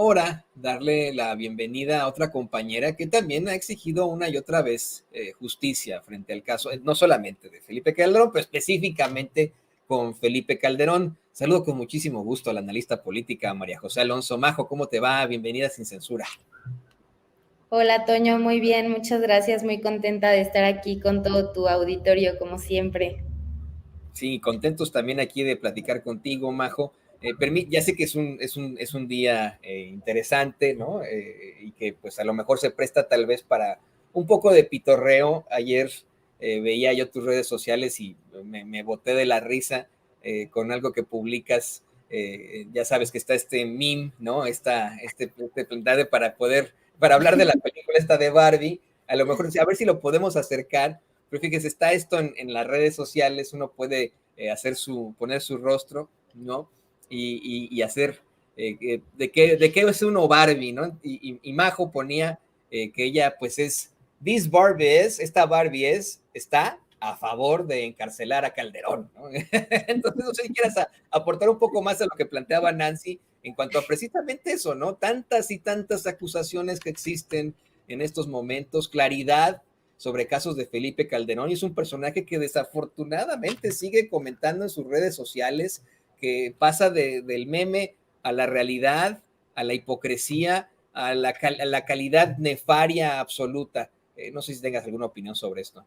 ahora darle la bienvenida a otra compañera que también ha exigido una y otra vez justicia frente al caso, no solamente de Felipe Calderón, pero específicamente con Felipe Calderón. Saludo con muchísimo gusto a la analista política María José Alonso. Majo, ¿cómo te va? Bienvenida sin censura. Hola Toño, muy bien, muchas gracias, muy contenta de estar aquí con todo tu auditorio como siempre. Sí, contentos también aquí de platicar contigo, Majo. Ya sé que es un día interesante, ¿no? Y que pues a lo mejor se presta tal vez para un poco de pitorreo. Ayer veía yo tus redes sociales y me boté de la risa con algo que publicas. Ya sabes que está este meme, ¿no? Este planteado para hablar de la película esta de Barbie. A lo mejor, a ver si lo podemos acercar, pero fíjese, está esto en las redes sociales, uno puede poner su rostro, ¿no? Y hacer de qué es uno Barbie, ¿no? Y Majo ponía que ella, pues esta Barbie está a favor de encarcelar a Calderón, ¿no? Entonces, no sé si quieras aportar un poco más a lo que planteaba Nancy en cuanto a precisamente eso, ¿no? Tantas y tantas acusaciones que existen en estos momentos, claridad sobre casos de Felipe Calderón y es un personaje que desafortunadamente sigue comentando en sus redes sociales, que pasa del meme a la realidad, a la hipocresía, a la calidad nefaria absoluta. No sé si tengas alguna opinión sobre esto.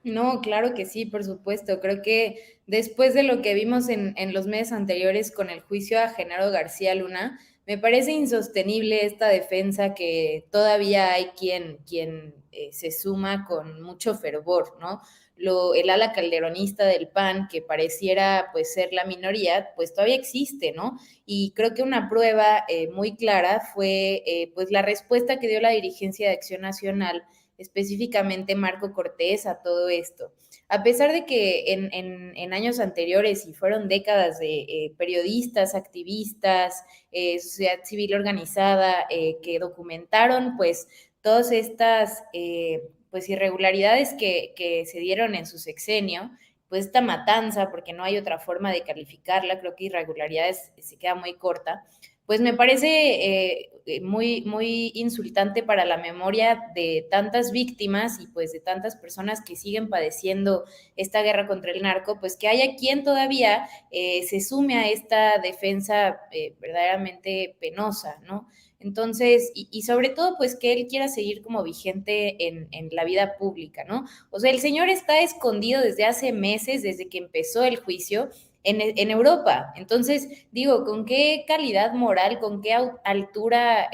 No, claro que sí, por supuesto. Creo que después de lo que vimos en los meses anteriores con el juicio a Genaro García Luna, me parece insostenible esta defensa que todavía hay quien se suma con mucho fervor, ¿no? El ala calderonista del PAN, que pareciera pues ser la minoría, pues todavía existe, ¿no? Y creo que una prueba muy clara fue pues la respuesta que dio la dirigencia de Acción Nacional, específicamente Marco Cortés, a todo esto. A pesar de que en años anteriores y fueron décadas de periodistas, activistas, sociedad civil organizada que documentaron pues todas estas pues irregularidades que se dieron en su sexenio, pues esta matanza, porque no hay otra forma de calificarla, creo que irregularidades se queda muy corta, pues me parece muy insultante para la memoria de tantas víctimas y pues de tantas personas que siguen padeciendo esta guerra contra el narco, pues que haya quien todavía se sume a esta defensa verdaderamente penosa, ¿no? Entonces, y sobre todo, pues que él quiera seguir como vigente en la vida pública, ¿no? O sea, el señor está escondido desde hace meses, desde que empezó el juicio, en Europa. Entonces, digo, ¿con qué calidad moral, con qué altura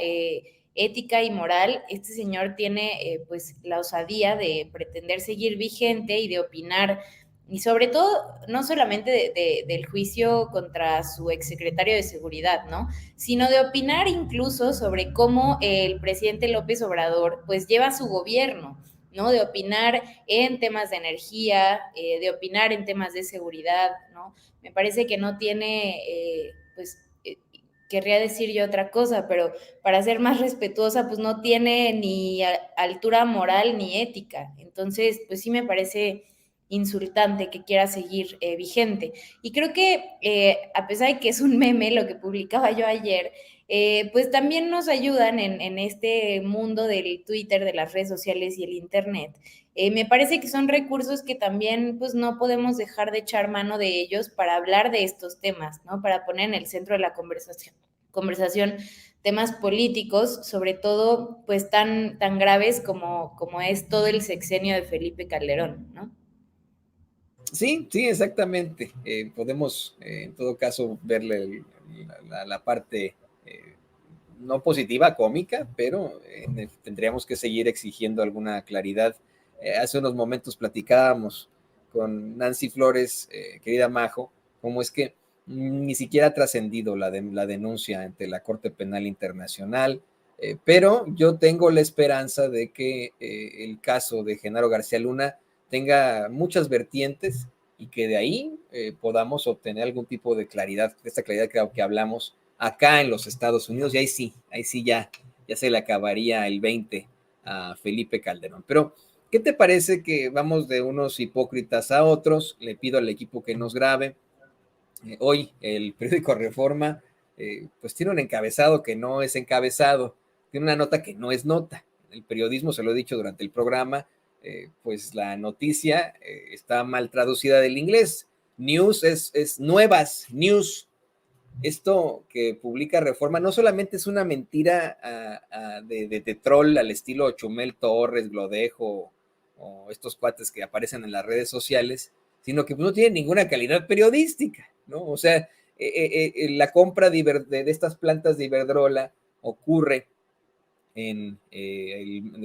ética y moral este señor tiene pues la osadía de pretender seguir vigente y de opinar? Y sobre todo, no solamente del juicio contra su exsecretario de Seguridad, ¿no? Sino de opinar incluso sobre cómo el presidente López Obrador pues lleva su gobierno, ¿no? De opinar en temas de energía, de opinar en temas de seguridad, ¿no? Me parece que no tiene, querría decir yo otra cosa, pero para ser más respetuosa, pues no tiene ni altura moral ni ética. Entonces, pues sí me parece insultante que quiera seguir vigente. Y creo que a pesar de que es un meme lo que publicaba yo ayer, pues también nos ayudan en este mundo del Twitter, de las redes sociales y el Internet. Me parece que son recursos que también pues no podemos dejar de echar mano de ellos para hablar de estos temas, ¿no? Para poner en el centro de la conversación temas políticos, sobre todo pues tan graves como es todo el sexenio de Felipe Calderón, ¿no? Sí, sí, exactamente. Podemos, en todo caso, verle la parte no positiva, cómica, pero tendríamos que seguir exigiendo alguna claridad. Hace unos momentos platicábamos con Nancy Flores, querida Majo, cómo es que ni siquiera ha trascendido la denuncia ante la Corte Penal Internacional, pero yo tengo la esperanza de que el caso de Genaro García Luna tenga muchas vertientes y que de ahí podamos obtener algún tipo de claridad, de esta claridad que hablamos acá en los Estados Unidos, y ahí sí ya se le acabaría el 20 a Felipe Calderón. Pero, ¿qué te parece que vamos de unos hipócritas a otros? Le pido al equipo que nos grabe. Hoy el periódico Reforma pues tiene un encabezado que no es encabezado, tiene una nota que no es nota. El periodismo, se lo he dicho durante el programa, pues la noticia está mal traducida del inglés. News es nuevas, news. Esto que publica Reforma no solamente es una mentira de troll al estilo Chumel Torres, Glodejo o estos cuates que aparecen en las redes sociales, sino que pues, no tiene ninguna calidad periodística, ¿no? O sea, la compra de estas plantas de Iberdrola ocurre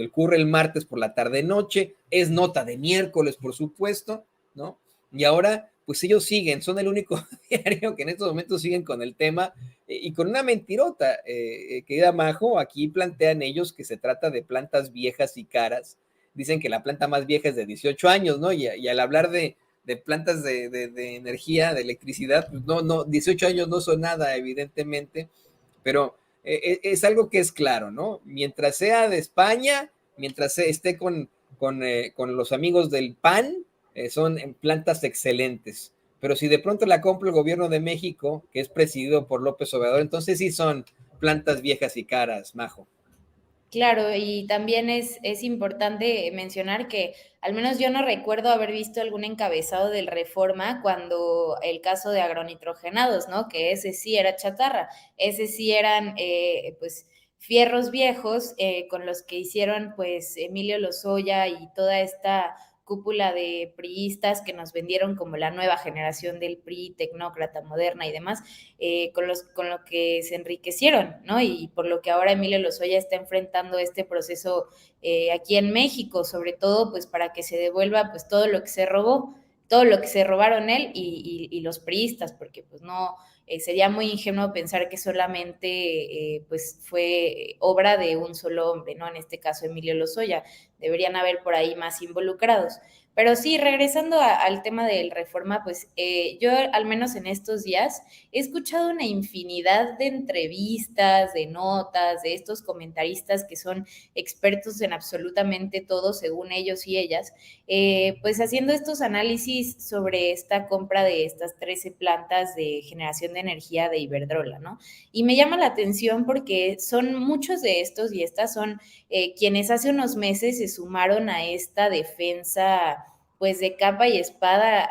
ocurre el martes por la tarde-noche, es nota de miércoles, por supuesto, ¿no? Y ahora, pues ellos siguen, son el único diario que en estos momentos siguen con el tema y con una mentirota, querida Majo, aquí plantean ellos que se trata de plantas viejas y caras, dicen que la planta más vieja es de 18 años, ¿no? Y al hablar de plantas de energía, de electricidad, pues no, 18 años no son nada, evidentemente, pero es algo que es claro, ¿no? Mientras sea de España, mientras esté con los amigos del PAN, son plantas excelentes. Pero si de pronto la compra el gobierno de México, que es presidido por López Obrador, entonces sí son plantas viejas y caras, Majo. Claro, y también es importante mencionar que al menos yo no recuerdo haber visto algún encabezado del Reforma cuando el caso de agronitrogenados, ¿no? Que ese sí era chatarra, ese sí eran pues fierros viejos con los que hicieron pues Emilio Lozoya y toda esta cúpula de priistas que nos vendieron como la nueva generación del PRI, tecnócrata, moderna y demás, con lo que se enriquecieron, ¿no? Y por lo que ahora Emilio Lozoya está enfrentando este proceso aquí en México, sobre todo pues para que se devuelva pues todo lo que se robó, todo lo que se robaron él y los priistas, porque pues no, sería muy ingenuo pensar que solamente pues fue obra de un solo hombre, ¿no? En este caso Emilio Lozoya, deberían haber por ahí más involucrados. Pero sí, regresando al tema del Reforma, pues yo al menos en estos días he escuchado una infinidad de entrevistas, de notas, de estos comentaristas que son expertos en absolutamente todo, según ellos y ellas, pues haciendo estos análisis sobre esta compra de estas 13 plantas de generación de energía de Iberdrola, ¿no? Y me llama la atención porque son muchos de estos y estas son quienes hace unos meses se sumaron a esta defensa pues de capa y espada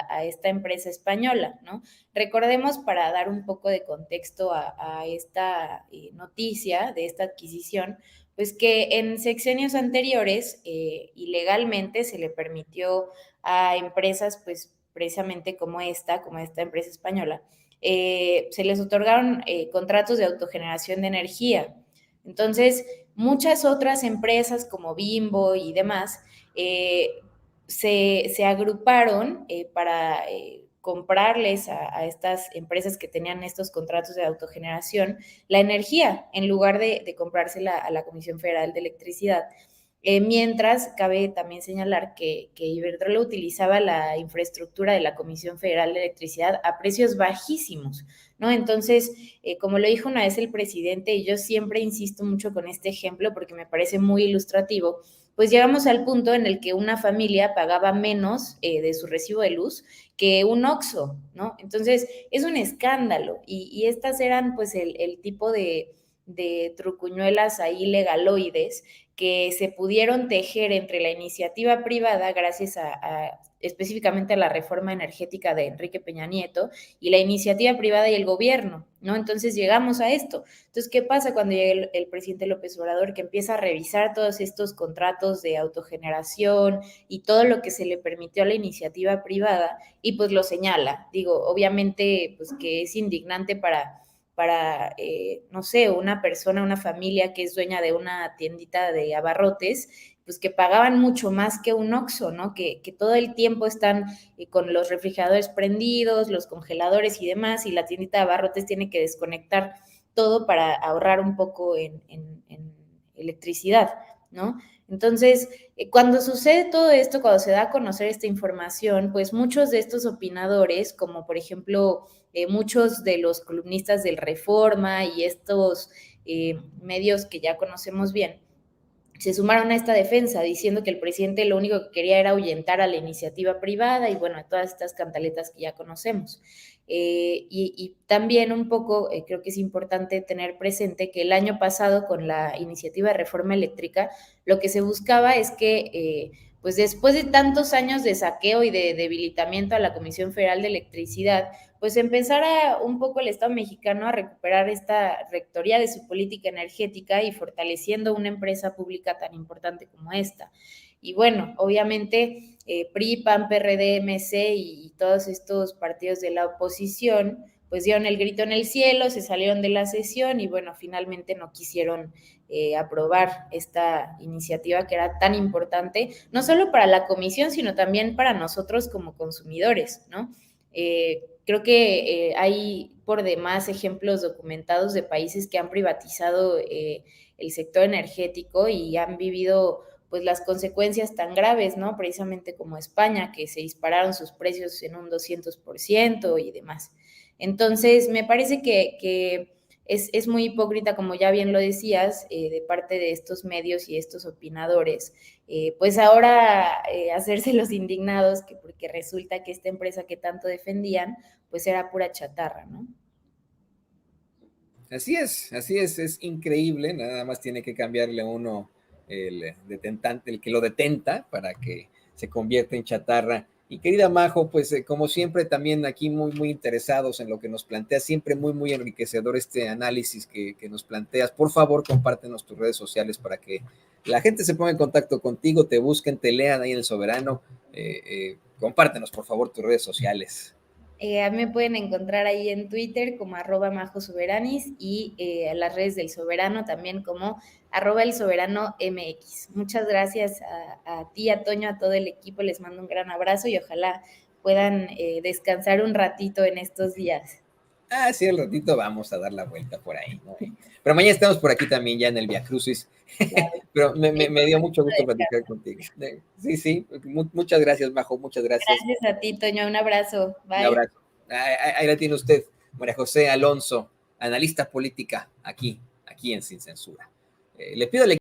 a esta empresa española, ¿no? Recordemos, para dar un poco de contexto a esta noticia de esta adquisición, pues que en sexenios anteriores ilegalmente se le permitió a empresas, pues precisamente como esta empresa española, se les otorgaron contratos de autogeneración de energía. Entonces, muchas otras empresas como Bimbo y demás se agruparon para comprarles a estas empresas que tenían estos contratos de autogeneración la energía en lugar de comprársela a la Comisión Federal de Electricidad. Mientras, cabe también señalar que Iberdrola utilizaba la infraestructura de la Comisión Federal de Electricidad a precios bajísimos, ¿no? Entonces, como lo dijo una vez el presidente, y yo siempre insisto mucho con este ejemplo porque me parece muy ilustrativo, pues llegamos al punto en el que una familia pagaba menos de su recibo de luz que un OXXO, ¿no? Entonces, es un escándalo y estas eran pues el tipo de trucuñuelas ahí legaloides que se pudieron tejer entre la iniciativa privada gracias a específicamente a la reforma energética de Enrique Peña Nieto y la iniciativa privada y el gobierno, ¿no? Entonces llegamos a esto. Entonces, ¿qué pasa cuando llega el presidente López Obrador que empieza a revisar todos estos contratos de autogeneración y todo lo que se le permitió a la iniciativa privada y pues lo señala? Digo, obviamente, pues que es indignante para no sé, una persona, una familia que es dueña de una tiendita de abarrotes, pues que pagaban mucho más que un OXXO, ¿no? Que todo el tiempo están con los refrigeradores prendidos, los congeladores y demás, y la tiendita de abarrotes tiene que desconectar todo para ahorrar un poco en electricidad, ¿no? Entonces, cuando sucede todo esto, cuando se da a conocer esta información, pues muchos de estos opinadores, como por ejemplo muchos de los columnistas del Reforma y estos medios que ya conocemos bien, se sumaron a esta defensa diciendo que el presidente lo único que quería era ahuyentar a la iniciativa privada y bueno, a todas estas cantaletas que ya conocemos. Y también un poco creo que es importante tener presente que el año pasado con la iniciativa de reforma eléctrica lo que se buscaba es que pues después de tantos años de saqueo y de debilitamiento a la Comisión Federal de Electricidad, pues empezara un poco el Estado mexicano a recuperar esta rectoría de su política energética y fortaleciendo una empresa pública tan importante como esta. Y bueno, obviamente PRI, PAN, PRD, MC y todos estos partidos de la oposición pues dieron el grito en el cielo, se salieron de la sesión y bueno, finalmente no quisieron aprobar esta iniciativa que era tan importante, no solo para la comisión, sino también para nosotros como consumidores, ¿no? Creo que hay por demás ejemplos documentados de países que han privatizado el sector energético y han vivido pues las consecuencias tan graves, ¿no? Precisamente como España, que se dispararon sus precios en un 200% y demás. Entonces, me parece que es muy hipócrita, como ya bien lo decías, de parte de estos medios y estos opinadores, pues ahora hacerse los indignados que porque resulta que esta empresa que tanto defendían, pues era pura chatarra, ¿no? Así es increíble, nada más tiene que cambiarle uno detentante, el que lo detenta para que se convierta en chatarra. Y querida Majo, pues como siempre también aquí muy interesados en lo que nos planteas, siempre muy enriquecedor este análisis que nos planteas. Por favor, compártenos tus redes sociales para que la gente se ponga en contacto contigo, te busquen, te lean ahí en El Soberano. Compártenos, por favor, tus redes sociales. A mí me pueden encontrar ahí en Twitter como @majosoveranis y las redes del Soberano también como @elsoberano.mx. Muchas gracias a ti, a Toño, a todo el equipo, les mando un gran abrazo y ojalá puedan descansar un ratito en estos días. Ah, sí, al ratito vamos a dar la vuelta por ahí, ¿no? Pero mañana estamos por aquí también ya en el Via Crucis. Pero me dio mucho gusto platicar contigo. Sí, muchas gracias, Majo, muchas gracias. Gracias a ti, Toño, un abrazo. Un Bye. abrazo. Ahí la tiene usted, María José Alonso, analista política, aquí en Sin Censura. Le pido al